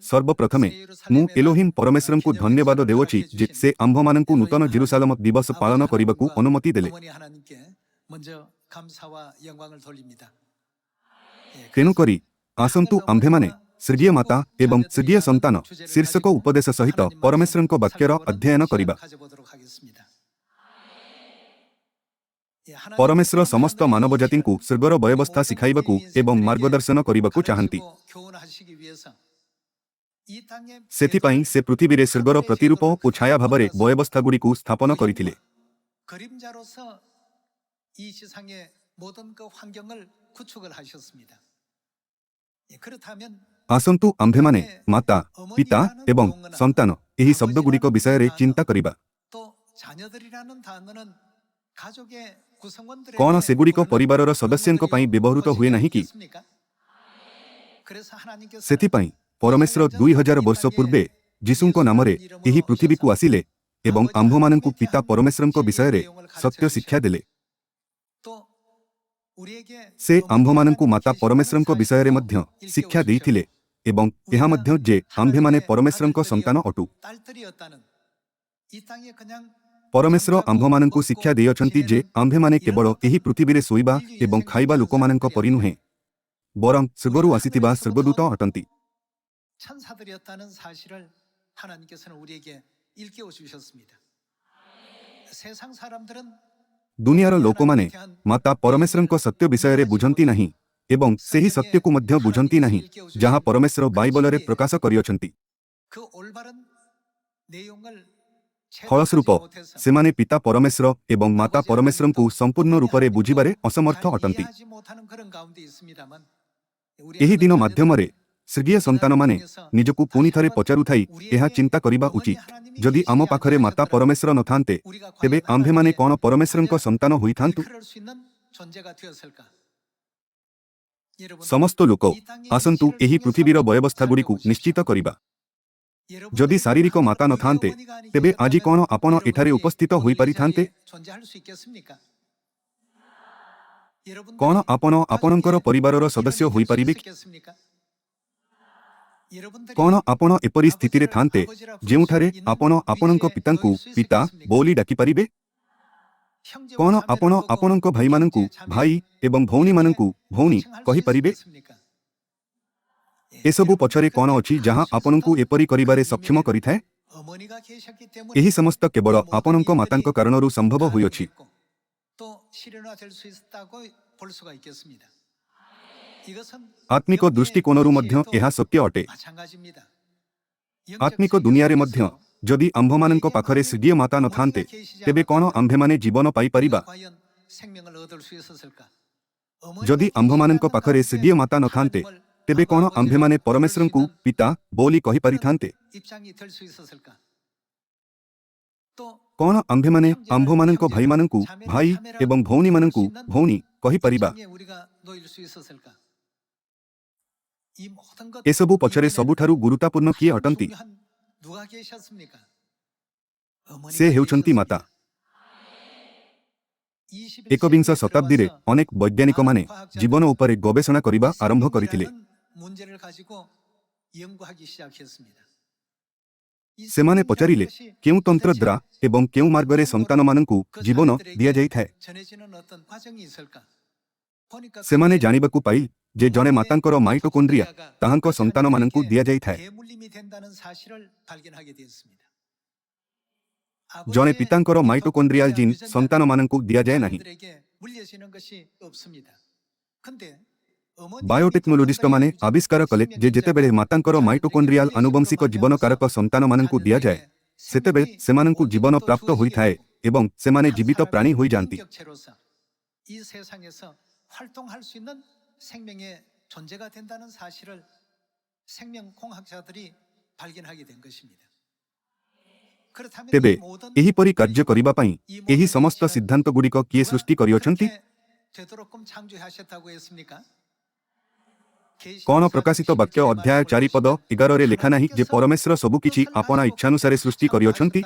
ସର୍ବପ୍ରଥମେ ମୁଁ ଏଲୋହିମ୍ ପରମେଶ୍ୱରଙ୍କୁ ଧନ୍ୟବାଦ ଦେଉଅଛି ଯେ ସେ ଆମ୍ଭମାନଙ୍କୁ ନୂତନ ଜେରୁସାଲେମ ଦିବସ ପାଳନ କରିବାକୁ ଅନୁମତି ଦେଲେ। ତେଣୁକରି ଆସନ୍ତୁ ଆମ୍ଭେମାନେ ସ୍ୱର୍ଗୀୟ ମାତା ଏବଂ ସ୍ୱର୍ଗୀୟ ସନ୍ତାନ ଶୀର୍ଷକ ଉପଦେଶ ସହିତ ପରମେଶ୍ୱରଙ୍କ ବାକ୍ୟର ଅଧ୍ୟୟନ କରିବା। ପରମେଶ୍ୱର ସମସ୍ତ ମାନବ ଜାତିଙ୍କୁ ସ୍ୱର୍ଗର ବ୍ୟବସ୍ଥା ଶିଖାଇବାକୁ ଏବଂ ମାର୍ଗଦର୍ଶନ କରିବାକୁ ଚାହାନ୍ତି। ସେଥିପାଇଁ ସେ ପୃଥିବୀରେ ସ୍ୱର୍ଗର ପ୍ରତିରୂପ ଓ ଛାୟା ଭାବରେ ବ୍ୟବସ୍ଥାଗୁଡ଼ିକୁ ସ୍ଥାପନ କରିଥିଲେ। ଆସନ୍ତୁ ଆମ୍ଭେମାନେ ମାତା, ପିତା ଏବଂ ସନ୍ତାନ ଏହି ଶବ୍ଦଗୁଡ଼ିକ ବିଷୟରେ ଚିନ୍ତା କରିବା। କ'ଣ ସେଗୁଡ଼ିକ ପରିବାରର ସଦସ୍ୟଙ୍କ ପାଇଁ ବ୍ୟବହୃତ ହୁଏ ନାହିଁ କି? ସେଥିପାଇଁ ପରମେଶ୍ୱର 2000 ବର୍ଷ ପୂର୍ବେ ଯୀଶୁଙ୍କ ନାମରେ ଏହି ପୃଥିବୀକୁ ଆସିଲେ ଏବଂ ଆମ୍ଭମାନଙ୍କୁ ପିତା ପରମେଶ୍ୱରଙ୍କ ବିଷୟରେ ସତ୍ୟ ଶିକ୍ଷା ଦେଲେ। ସେ ଆମ୍ଭମାନଙ୍କୁ ମାତା ପରମେଶ୍ୱରଙ୍କ ବିଷୟରେ ମଧ୍ୟ ଶିକ୍ଷା ଦେଇଥିଲେ ଏବଂ ଏହା ମଧ୍ୟ ଯେ ଆମ୍ଭେମାନେ ପରମେଶ୍ୱରଙ୍କ ସନ୍ତାନ ଅଟୁ। ପରମେଶ୍ୱର ଆମ୍ଭମାନଙ୍କୁ ଶିକ୍ଷା ଦେଇଅଛନ୍ତି ଯେ ଆମ୍ଭେମାନେ କେବଳ ଏହି ପୃଥିବୀରେ ଶୋଇବା ଏବଂ ଖାଇବା ଲୋକମାନଙ୍କ ପରି ନୁହେଁ, ବରଂ ସ୍ୱର୍ଗରୁ ଆସିଥିବା ସ୍ୱର୍ଗଦୂତ ଅଟନ୍ତି। ଦୁନିଆର ଲୋକମାନେ ମାତା ପରମେଶ୍ୱରଙ୍କ ସତ୍ୟ ବିଷୟରେ ବୁଝନ୍ତି ନାହିଁ ଏବଂ ସେହି ସତ୍ୟକୁ ମଧ୍ୟ ବୁଝନ୍ତି ନାହିଁ ଯାହା ପରମେଶ୍ୱର ବାଇବଲରେ ପ୍ରକାଶ କରିଅଛନ୍ତି। ଫଳସ୍ୱରୂପ ସେମାନେ ପିତା ପରମେଶ୍ୱର ଏବଂ ମାତା ପରମେଶ୍ୱରଙ୍କୁ ସମ୍ପୂର୍ଣ୍ଣ ରୂପରେ ବୁଝିବାରେ ଅସମର୍ଥ ଅଟନ୍ତି। ଏହି ଦିନ ମାଧ୍ୟମରେ ସ୍ୱର୍ଗୀୟ ସନ୍ତାନମାନେ ନିଜକୁ ପୁଣି ଥରେ ପଚାରୁଥାଇ ଏହା ଚିନ୍ତା କରିବା ଉଚିତ, ଯଦି ଆମ ପାଖରେ ମାତା ପରମେଶ୍ୱର ନଥାନ୍ତେ ତେବେ ଆମ୍ଭେମାନେ କ'ଣ ପରମେଶ୍ୱରଙ୍କ ସନ୍ତାନ ହୋଇଥାନ୍ତୁ? ସମସ୍ତ ଲୋକ ଆସନ୍ତୁ ଏହି ପୃଥିବୀର ବ୍ୟବସ୍ଥାଗୁଡ଼ିକୁ ନିଶ୍ଚିତ କରିବା। ଯଦି ଶାରୀରିକ ମାତା ନଥାନ୍ତେ ତେବେ ଆଜି କ'ଣ ଆପଣ ଏଠାରେ ଉପସ୍ଥିତ ହୋଇପାରିଥାନ୍ତେ? କ'ଣ ଆପଣ ଆପଣଙ୍କର ପରିବାରର ସଦସ୍ୟ ହୋଇପାରିବେ କି? କ'ଣ ଆପଣ ଏପରି ସ୍ଥିତିରେ ଥାନ୍ତେ ଯେଉଁଠାରେ ଆପଣ ଆପଣଙ୍କ ପିତାଙ୍କୁ ପିତା ବୋଲି ଡାକିପାରିବେ? କ'ଣ ଆପଣ ଆପଣଙ୍କ ଭାଇମାନଙ୍କୁ ଭାଇ ଏବଂ ଭଉଣୀମାନଙ୍କୁ ଭଉଣୀ କହିପାରିବେ? ଏସବୁ ପଛରେ କ'ଣ ଅଛି ଯାହା ଆପଣଙ୍କୁ ଏପରି କରିବାରେ ସକ୍ଷମ କରିଥାଏ? ଏହି ସମସ୍ତ କେବଳ ଆପଣଙ୍କ ମାତାଙ୍କ କାରଣରୁ ସମ୍ଭବ ହୋଇଅଛି। ଆତ୍ମିକ ଦୃଷ୍ଟିକୋଣରୁ ମଧ୍ୟ ଏହା ସତ୍ୟ ଅଟେ। ଆତ୍ମିକ ଦୁନିଆରେ ମଧ୍ୟ ଯଦି ଆମ୍ଭମାନଙ୍କ ପାଖରେ ସ୍ୱର୍ଗୀୟ ମାତା ନଥାନ୍ତେ ତେବେ କ'ଣ ଆମ୍ଭେମାନେ ଜୀବନ ପାଇପାରିବା? ଯଦି ଆମ୍ଭମାନଙ୍କ ପାଖରେ ସ୍ୱର୍ଗୀୟ ମାତା ନଥାନ୍ତେ ତେବେ କ'ଣ ଆମ୍ଭେମାନେ ପରମେଶ୍ୱରଙ୍କୁ ପିତା ବୋଲି କହିପାରିଥାନ୍ତେ? କ'ଣ ଆମ୍ଭେମାନେ ଆମ୍ଭମାନଙ୍କ ଭାଇମାନଙ୍କୁ ଭାଇ ଏବଂ ଭଉଣୀମାନଙ୍କୁ ଭଉଣୀ କହିପାରିବା? ଏସବୁ ପଛରେ ସବୁଠାରୁ ଗୁରୁତ୍ୱପୂର୍ଣ୍ଣ କିଏ ଅଟନ୍ତି? ସେ ହେଉଛନ୍ତି ମାତା। ଏକବିଂଶ ଶତାବ୍ଦୀରେ ଅନେକ ବୈଜ୍ଞାନିକମାନେ ଜୀବନ ଉପରେ ଗବେଷଣା କରିବା ଆରମ୍ଭ କରିଥିଲେ। ସେମାନେ ପଚାରିଲେ କେଉଁ ତନ୍ତ୍ର ଦ୍ୱାରା ଏବଂ କେଉଁ ମାର୍ଗରେ ସନ୍ତାନମାନଙ୍କୁ ଜୀବନ ଦିଆଯାଇଥାଏ। ସେମାନେ ଜାଣିବାକୁ ପାଇଲେ ଯେ ଜଣେ ମାତାଙ୍କର ମାଇଟୋକଣ୍ଡ୍ରିଆ ତାହାଙ୍କ ସନ୍ତାନମାନଙ୍କୁ ଦିଆଯାଇଥାଏ। ଜଣେ ପିତାଙ୍କର ମାଇଟୋକଣ୍ଡ୍ରିଆଲ ଜିନ୍ ସନ୍ତାନମାନଙ୍କୁ ଦିଆଯାଏ ନାହିଁ। ବାୟୋଟେକ୍ନୋଲୋଜିଷ୍ଟମାନେ ଆବିଷ୍କାର କଲେ ଯେ ଯେତେବେଳେ ମାତାଙ୍କର ମାଇଟୋକଣ୍ଡ୍ରିଆଲ ଆନୁବଂଶିକ ଜୀବନକାରକ ସନ୍ତାନମାନଙ୍କୁ ଦିଆଯାଏ ସେତେବେଳେ ସେମାନଙ୍କୁ ଜୀବନ ପ୍ରାପ୍ତ ହୋଇଥାଏ ଏବଂ ସେମାନେ ଜୀବିତ ପ୍ରାଣୀ ହୋଇଯାନ୍ତି। ତେବେ ଏହିପରି କାର୍ଯ୍ୟ କରିବା ପାଇଁ ଏହି ସମସ୍ତ ସିଦ୍ଧାନ୍ତଗୁଡ଼ିକ କିଏ ସୃଷ୍ଟି କରିଅଛନ୍ତି? କଣ ପ୍ରକାଶିତ ବାକ୍ୟ ଅଧ୍ୟାୟ 4 ପଦ 11ରେ ଲେଖା ନାହିଁ ଯେ ପରମେଶ୍ୱର ସବୁକିଛି ଆପଣା ଇଚ୍ଛାନୁସାରେ ସୃଷ୍ଟି କରିଅଛନ୍ତି?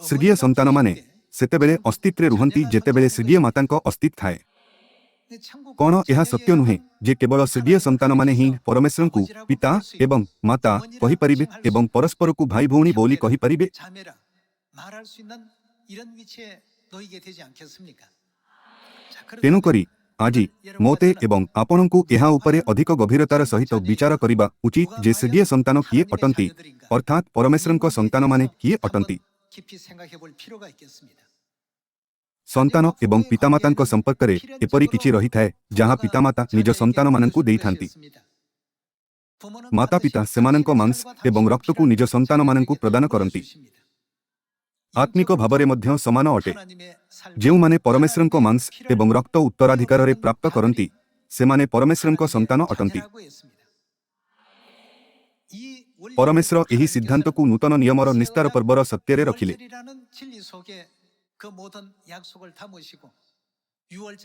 ସ୍ୱର୍ଗୀୟ ସନ୍ତାନମାନେ ସେତେବେଳେ ଅସ୍ତିତ୍ୱରେ ରୁହନ୍ତି ଯେତେବେଳେ ସ୍ୱର୍ଗୀୟ ମାତାଙ୍କ ଅସ୍ତିତ୍ୱ ଥାଏ। କଣ ଏହା ସତ୍ୟ ନୁହେଁ ଯେ କେବଳ ସ୍ୱର୍ଗୀୟ ସନ୍ତାନମାନେ ହିଁ ପରମେଶ୍ୱରଙ୍କୁ ପିତା ଏବଂ ମାତା କହିପାରିବେ ଏବଂ ପରସ୍ପରକୁ ଭାଇ ଭଉଣୀ ବୋଲି କହିପାରିବେ? ତେଣୁକରି ଆଜି ମୋତେ ଏବଂ ଆପଣଙ୍କୁ ଏହା ଉପରେ ଅଧିକ ଗଭୀରତାର ସହିତ ବିଚାର କରିବା ଉଚିତ ଯେ ସ୍ୱର୍ଗୀୟ ସନ୍ତାନ କିଏ ଅଟନ୍ତି, ଅର୍ଥାତ୍ ପରମେଶ୍ୱରଙ୍କ ସନ୍ତାନମାନେ କିଏ ଅଟନ୍ତି। ସନ୍ତାନ ଏବଂ ପିତାମାତାଙ୍କ ସମ୍ପର୍କରେ ଏପରି କିଛି ରହିଥାଏ ଯାହା ପିତାମାତା ନିଜ ସନ୍ତାନମାନଙ୍କୁ ଦେଇଥାନ୍ତି। ମାତାପିତା ସେମାନଙ୍କ ମାଂସ ଏବଂ ରକ୍ତକୁ ନିଜ ସନ୍ତାନମାନଙ୍କୁ ପ୍ରଦାନ କରନ୍ତି। ଆତ୍ମିକ ଭାବରେ ମଧ୍ୟ ସମାନ ଅଟେ। ଯେଉଁମାନେ ପରମେଶ୍ୱରଙ୍କ ମାଂସ ଏବଂ ରକ୍ତ ଉତ୍ତରାଧିକାରରେ ପ୍ରାପ୍ତ କରନ୍ତି ସେମାନେ ପରମେଶ୍ୱରଙ୍କ ସନ୍ତାନ ଅଟନ୍ତି। ପରମେଶ୍ୱର ଏହି ସିଦ୍ଧାନ୍ତକୁ ନୂତନ ନିୟମର ନିସ୍ତାର ପର୍ବର ସତ୍ୟରେ ରଖିଲେ।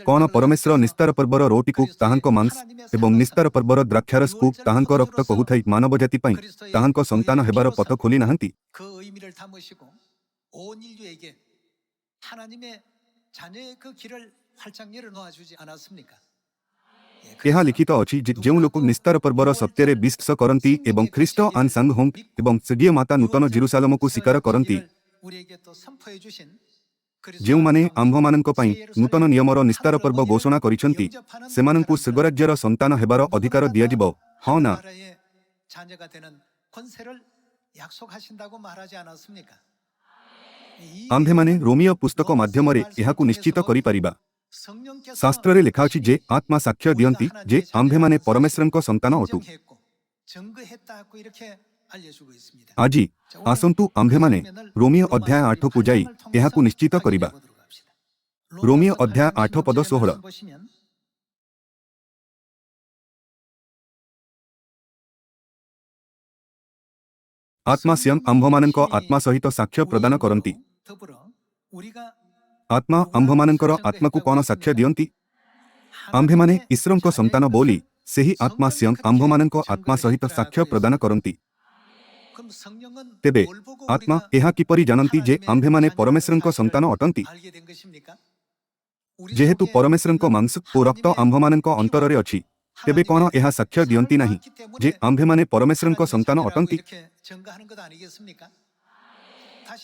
କଣ ପରମେଶ୍ୱର ନିସ୍ତାର ପର୍ବର ରୋଟିକୁ ତାହାଙ୍କ ମାଂସ ଏବଂ ନିସ୍ତାର ପର୍ବର ଦ୍ରାକ୍ଷାରସକୁ ତାହାଙ୍କ ରକ୍ତ କହୁଥାଇ ମାନବଜାତି ପାଇଁ ତାହାଙ୍କ ସନ୍ତାନ ହେବାର ପଥ ଖୋଲି ନାହାନ୍ତି? ଏହା ଲିଖିତ ଅଛି ଯେ ଯେଉଁ ଲୋକ ନିସ୍ତାର ପର୍ବର ସତ୍ୟରେ ବିଶ୍ୱାସ କରନ୍ତି ଏବଂ ଖ୍ରୀଷ୍ଟ ଆନ୍ ସାଙ୍ଗ ହୋଙ୍ଗ ଏବଂ ସ୍ୱର୍ଗୀୟ ମାତା ନୂତନ ଜେରୁସାଲେମକୁ ସ୍ୱୀକାର କରନ୍ତି, ଯେଉଁମାନେ ଆମ୍ଭମାନଙ୍କ ପାଇଁ ନୂତନ ନିୟମର ନିସ୍ତାର ପର୍ବ ଘୋଷଣା କରିଛନ୍ତି, ସେମାନଙ୍କୁ ସ୍ୱର୍ଗରାଜ୍ୟର ସନ୍ତାନ ହେବାର ଅଧିକାର ଦିଆଯିବ, ହଁ ନା? ଆମ୍ଭେମାନେ ରୋମିଓ ପୁସ୍ତକ ମାଧ୍ୟମରେ ଏହାକୁ ନିଶ୍ଚିତ କରିପାରିବା। ଶାସ୍ତ୍ରରେ ଲେଖାଅଛି ଯେ ଆତ୍ମା ସାକ୍ଷ୍ୟ ଦିଅନ୍ତି ଯେ ଆମ୍ଭେମାନେ ପରମେଶ୍ୱରଙ୍କ ସନ୍ତାନ ଅଟୁ। ଆଜି ଆସନ୍ତୁ ଆମ୍ଭେମାନେ ରୋମିଓ ଅଧ୍ୟାୟ 8କୁ ଯାଇ ଏହାକୁ ନିଶ୍ଚିତ କରିବା। ରୋମିଓ ଅଧ୍ୟାୟ 8 ପଦ 16। ଆତ୍ମା ସ୍ୱୟଂ ଆମ୍ଭମାନଙ୍କ ଆତ୍ମା ସହିତ ସାକ୍ଷ୍ୟ ପ୍ରଦାନ କରନ୍ତି। ଆତ୍ମା ଆମ୍ଭମାନଙ୍କର ଆତ୍ମାକୁ କଣ ସାକ୍ଷ୍ୟ ଦିଅନ୍ତି? ଆମ୍ଭେମାନେ ଈଶ୍ୱରଙ୍କ ସନ୍ତାନ ବୋଲି ସେହି ଆତ୍ମା ସ୍ୱୟଂ ଆମ୍ଭମାନଙ୍କ ଆତ୍ମା ସହିତ ସାକ୍ଷ୍ୟ ପ୍ରଦାନ କରନ୍ତି। ତେବେ ଆତ୍ମା ଏହା କିପରି ଜାଣନ୍ତି ଯେ ଆମ୍ଭେମାନେ ପରମେଶ୍ୱରଙ୍କ ସନ୍ତାନ ଅଟନ୍ତି? ଯେହେତୁ ପରମେଶ୍ୱରଙ୍କ ମାଂସ ଓ ରକ୍ତ ଆମ୍ଭମାନଙ୍କ ଅନ୍ତରରେ ଅଛି, ତେବେ କଣ ଏହା ସାକ୍ଷ୍ୟ ଦିଅନ୍ତି ନାହିଁ ଯେ ଆମ୍ଭେମାନେ ପରମେଶ୍ୱରଙ୍କ ସନ୍ତାନ ଅଟନ୍ତି?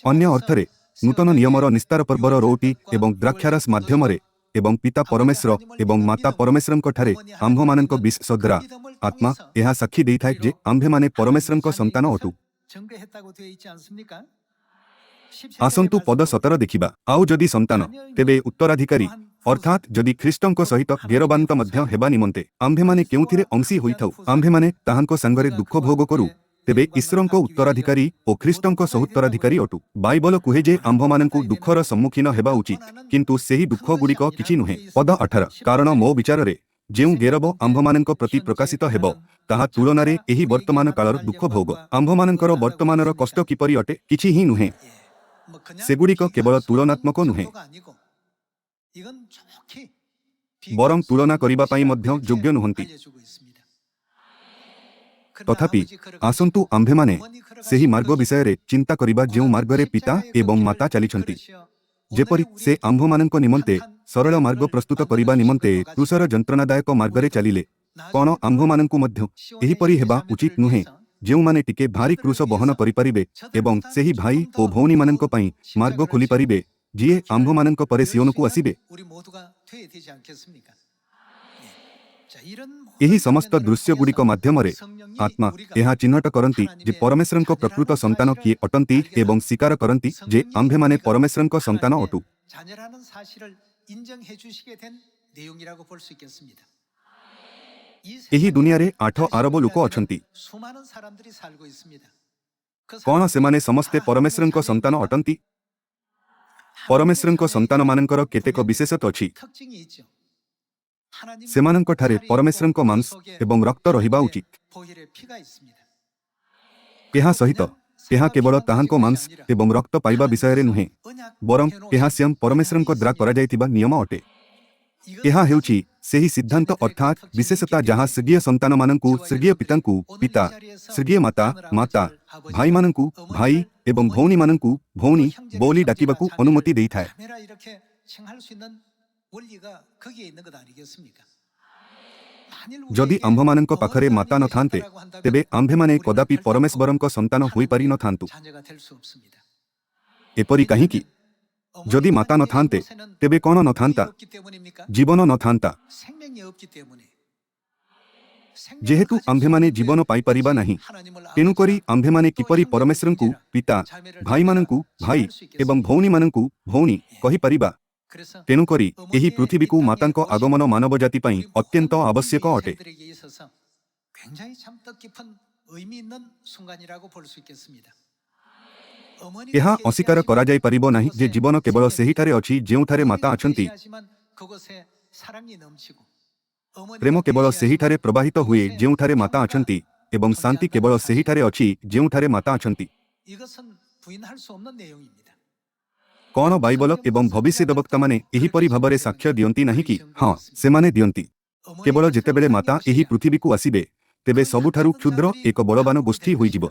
ଅନ୍ୟ ଅର୍ଥରେ ନୂତନ ନିୟମର ନିସ୍ତାର ପର୍ବର ରୋଟି ଏବଂ ଦ୍ରାକ୍ଷାରସ ମାଧ୍ୟମରେ ଏବଂ ପିତା ପରମେଶ୍ୱର ଏବଂ ମାତା ପରମେଶ୍ୱରଙ୍କଠାରେ ଆମ୍ଭମାନଙ୍କ ବିଶ୍ୱାସ ଦ୍ୱାରା ଆତ୍ମା ଏହା ସାକ୍ଷୀ ଦେଇଥାଏ ଯେ ଆମ୍ଭେମାନେ ପରମେଶ୍ୱରଙ୍କ ସନ୍ତାନ ଅଟୁ। ଆସନ୍ତୁ ପଦ 17 ଦେଖିବା। ଆଉ ଯଦି ସନ୍ତାନ, ତେବେ ଉତ୍ତରାଧିକାରୀ, ଅର୍ଥାତ୍ ଯଦି ଖ୍ରୀଷ୍ଟଙ୍କ ସହିତ ଗେରବାନ୍ତ ମଧ୍ୟ ହେବା ନିମନ୍ତେ ଆମ୍ଭେମାନେ କେଉଁଥିରେ ଅଂଶୀ ହୋଇଥାଉ, ଆମ୍ଭେମାନେ ତାହାଙ୍କ ସାଙ୍ଗରେ ଦୁଃଖ ଭୋଗ କରୁ, ତେବେ ଈଶ୍ୱରଙ୍କ ଉତ୍ତରାଧିକାରୀ ଓ ଖ୍ରୀଷ୍ଟଙ୍କ ସହୁତ୍ତରାଧିକାରୀ ଅଟୁ। ବାଇବଲ କୁହେ ଯେ ଆମ୍ଭମାନଙ୍କୁ ଦୁଃଖର ସମ୍ମୁଖୀନ ହେବା ଉଚିତ, କିନ୍ତୁ ସେହି ଦୁଃଖଗୁଡ଼ିକ କିଛି ନୁହେଁ। ପଦ 18, କାରଣ ମୋ ବିଚାରରେ ଯେଉଁ ଗେରବ ଆମ୍ଭମାନଙ୍କ ପ୍ରତି ପ୍ରକାଶିତ ହେବ, ତାହା ତୁଳନାରେ ଏହି ବର୍ତ୍ତମାନ କାଳର ଦୁଃଖ ଭୋଗ। ଆମ୍ଭମାନଙ୍କର ବର୍ତ୍ତମାନର କଷ୍ଟ କିପରି ଅଟେ? କିଛି ହିଁ ନୁହେଁ। ସେଗୁଡ଼ିକ କେବଳ ତୁଳନାତ୍ମକ ନୁହେଁ, ବରଂ ତୁଳନା କରିବା ପାଇଁ ମଧ୍ୟ ଯୋଗ୍ୟ ନୁହନ୍ତି। ତଥାପି ଆସନ୍ତୁ ଆମ୍ଭେମାନେ ସେହି ମାର୍ଗ ବିଷୟରେ ଚିନ୍ତା କରିବା ଯେଉଁ ମାର୍ଗରେ ପିତା ଏବଂ ମାତା ଚାଲିଛନ୍ତି। ଯେପରି ସେ ଆମ୍ଭମାନଙ୍କ ନିମନ୍ତେ ସରଳ ମାର୍ଗ ପ୍ରସ୍ତୁତ କରିବା ନିମନ୍ତେ କ୍ରୁଶର ଯନ୍ତ୍ରଣାଦାୟକ ମାର୍ଗରେ ଚାଲିଲେ, କଣ ଆମ୍ଭମାନଙ୍କୁ ମଧ୍ୟ ଏହିପରି ହେବା ଉଚିତ ନୁହେଁ, ଯେଉଁମାନେ ଟିକେ ଭାରି କ୍ରୁଶ ବହନ କରିପାରିବେ ଏବଂ ସେହି ଭାଇ ଓ ଭଉଣୀମାନଙ୍କ ପାଇଁ ମାର୍ଗ ଖୋଲିପାରିବେ ଯିଏ ଆମ୍ଭମାନଙ୍କ ପରେ ସିଓନକୁ ଆସିବେ? ଏହି ସମସ୍ତ ଦୃଶ୍ୟଗୁଡ଼ିକ ମାଧ୍ୟମରେ ଆତ୍ମା ଏହା ଚିହ୍ନଟ କରନ୍ତି ଯେ ପରମେଶ୍ୱରଙ୍କ ପ୍ରକୃତ ସନ୍ତାନ କିଏ ଅଟନ୍ତି ଏବଂ ସ୍ୱୀକାର କରନ୍ତି ଯେ ଆମ୍ଭେମାନେ ପରମେଶ୍ୱରଙ୍କ ସନ୍ତାନ ଅଟୁ। ଏହି ଦୁନିଆରେ 8 ଆରବ ଲୋକ ଅଛନ୍ତି। କଣ ସେମାନେ ସମସ୍ତେ ପରମେଶ୍ୱରଙ୍କ ସନ୍ତାନ ଅଟନ୍ତି? ପରମେଶ୍ୱରଙ୍କ ସନ୍ତାନମାନଙ୍କର କେତେକ ବିଶେଷତ୍ୱ ଅଛି। ସେମାନଙ୍କଠାରେ ପରମେଶ୍ୱରଙ୍କ ମାଂସ ଏବଂ ରକ୍ତ ରହିବା ଉଚିତ। ଏହା ସହିତ ଏହା କେବଳ ତାହାଙ୍କ ମାଂସ ଏବଂ ରକ୍ତ ପାଇବା ବିଷୟରେ ନୁହେଁ, ବରଂ ଏହା ସ୍ୱୟଂ ପରମେଶ୍ୱରଙ୍କ ଦ୍ୱାରା କରାଯାଇଥିବା ନିୟମ ଅଟେ। ଏହା ହେଉଛି ସେହି ସିଦ୍ଧାନ୍ତ ଅର୍ଥାତ୍ ବିଶେଷତା ଯାହା ସ୍ୱର୍ଗୀୟ ସନ୍ତାନମାନଙ୍କୁ ସ୍ୱର୍ଗୀୟ ପିତାଙ୍କୁ ପିତା, ସ୍ୱର୍ଗୀୟ ମାତା ମାତା, ଭାଇମାନଙ୍କୁ ଭାଇ ଏବଂ ଭଉଣୀମାନଙ୍କୁ ଭଉଣୀ ବୋଲି ଡାକିବାକୁ ଅନୁମତି ଦେଇଥାଏ। ଯଦି ଆମ୍ଭମାନଙ୍କ ପାଖରେ ମାତା ନଥାନ୍ତେ, ତେବେ ଆମ୍ଭେମାନେ କଦାପି ପରମେଶ୍ୱରଙ୍କ ସନ୍ତାନ ହୋଇପାରି ନଥାନ୍ତୁ। ଏପରି କାହିଁକି? ଯଦି ମାତା ନଥାନ୍ତେ, ତେବେ କ'ଣ ନଥାନ୍ତା? ଜୀବନ ନଥାନ୍ତା। ଯେହେତୁ ଆମ୍ଭେମାନେ ଜୀବନ ପାଇପାରିବା ନାହିଁ, ତେଣୁକରି ଆମ୍ଭେମାନେ କିପରି ପରମେଶ୍ୱରଙ୍କୁ ପିତା, ଭାଇମାନଙ୍କୁ ଭାଇ ଏବଂ ଭଉଣୀମାନଙ୍କୁ ଭଉଣୀ କହିପାରିବା? ତେଣୁକରି ଏହି ପୃଥିବୀକୁ ମାତାଙ୍କ ଆଗମନ ମାନବ ଜାତି ପାଇଁ ଅତ୍ୟନ୍ତ ଆବଶ୍ୟକ ଅଟେ। ଏହା ଅସ୍ୱୀକାର କରାଯାଇପାରିବ ନାହିଁ ଯେ ଜୀବନ କେବଳ ସେହିଠାରେ ଅଛି ଯେଉଁଠାରେ ମାତା ଅଛନ୍ତି। ପ୍ରେମ କେବଳ ସେହିଠାରେ ପ୍ରବାହିତ ହୁଏ ଯେଉଁଠାରେ ମାତା ଅଛନ୍ତି ଏବଂ ଶାନ୍ତି କେବଳ ସେହିଠାରେ ଅଛି ଯେଉଁଠାରେ ମାତା ଅଛନ୍ତି। କ'ଣ ବାଇବଲ ଏବଂ ଭବିଷ୍ୟଦ୍ବକ୍ତାମାନେ ଏହିପରି ଭାବରେ ସାକ୍ଷ୍ୟ ଦିଅନ୍ତି ନାହିଁ କି? ହଁ, ସେମାନେ ଦିଅନ୍ତି। କେବଳ ଯେତେବେଳେ ମାତା ଏହି ପୃଥିବୀକୁ ଆସିବେ, ତେବେ ସବୁଠାରୁ କ୍ଷୁଦ୍ର ଏକ ବଳବାନ ଗୋଷ୍ଠୀ ହୋଇଯିବ।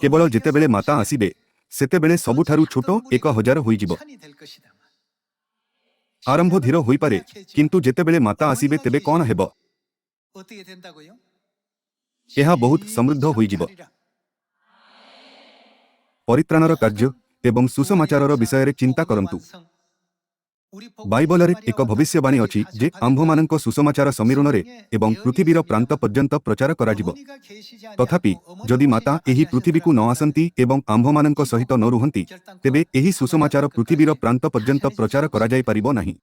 କେବଳ ଯେତେବେଳେ ମାତା ଆସିବେ, ସେତେବେଳେ ସବୁଠାରୁ ଛୋଟ 1000 ହୋଇଯିବ। ଆରମ୍ଭ ଧୀର ହୋଇପାରେ, କିନ୍ତୁ ଯେତେବେଳେ ମାତା ଆସିବେ ତେବେ କ'ଣ ହେବ? ଏହା ବହୁତ ସମୃଦ୍ଧ ହୋଇଯିବ। ପରିତ୍ରାଣର କାର୍ଯ୍ୟ ଏବଂ ସୁସମାଚାରର ବିଷୟରେ ଚିନ୍ତା କରନ୍ତୁ। ବାଇବଲରେ ଏକ ଭବିଷ୍ୟବାଣୀ ଅଛି ଯେ ଆମ୍ଭମାନଙ୍କ ସୁସମାଚାର ସମୀରଣରେ ଏବଂ ପୃଥିବୀର ପ୍ରାନ୍ତ ପର୍ଯ୍ୟନ୍ତ ପ୍ରଚାର କରାଯିବ। ତଥାପି ଯଦି ମାତା ଏହି ପୃଥିବୀକୁ ନ ଆସନ୍ତି ଏବଂ ଆମ୍ଭମାନଙ୍କ ସହିତ ନ ରୁହନ୍ତି, ତେବେ ଏହି ସୁସମାଚାର ପୃଥିବୀର ପ୍ରାନ୍ତ ପର୍ଯ୍ୟନ୍ତ ପ୍ରଚାର କରାଯାଇପାରିବ ନାହିଁ।